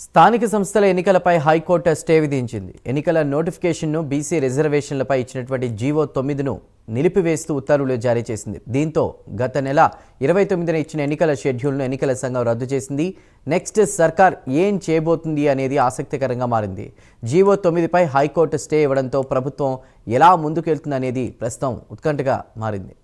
స్థానిక సంస్థల ఎన్నికలపై హైకోర్టు స్టే విధించింది. ఎన్నికల నోటిఫికేషన్ను బీసీ రిజర్వేషన్లపై ఇచ్చినటువంటి జీవో 9ను నిలిపివేస్తూ ఉత్తర్వులు జారీ చేసింది. దీంతో గత నెల 29న ఇచ్చిన ఎన్నికల షెడ్యూల్ను ఎన్నికల సంఘం రద్దు చేసింది. నెక్స్ట్ సర్కార్ ఏం చేయబోతుంది అనేది ఆసక్తికరంగా మారింది. జీవో 9పై హైకోర్టు స్టే ఇవ్వడంతో ప్రభుత్వం ఎలా ముందుకెళ్తుందనేది ప్రస్తుతం ఉత్కంఠగా మారింది.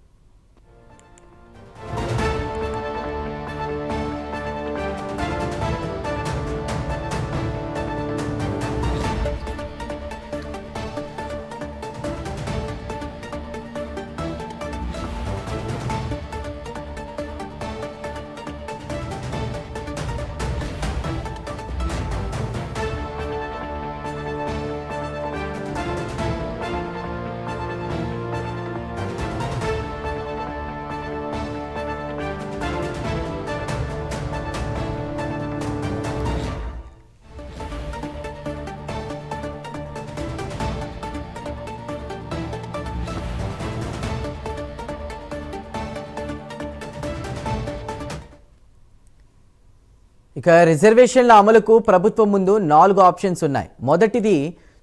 ఇక రిజర్వేషన్ల అమలుకు ప్రభుత్వం ముందు 4 ఆప్షన్స్ ఉన్నాయి. మొదటిది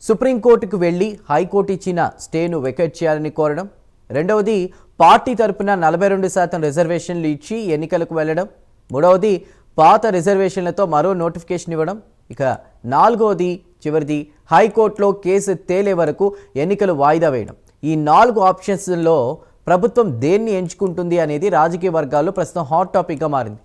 సుప్రీంకోర్టుకు వెళ్లి హైకోర్టు ఇచ్చిన స్టేను వెకేట్ చేయాలని కోరడం. రెండవది పార్టీ తరపున 42% రిజర్వేషన్లు ఇచ్చి ఎన్నికలకు వెళ్లడం. మూడవది పాత రిజర్వేషన్లతో మరో నోటిఫికేషన్ ఇవ్వడం. ఇక నాలుగవది చివరిది హైకోర్టులో కేసు తేలే వరకు ఎన్నికలు వాయిదా వేయడం. ఈ 4 ఆప్షన్స్లో ప్రభుత్వం దేన్ని ఎంచుకుంటుంది అనేది రాజకీయ వర్గాల్లో ప్రస్తుతం హాట్ టాపిక్గా మారింది.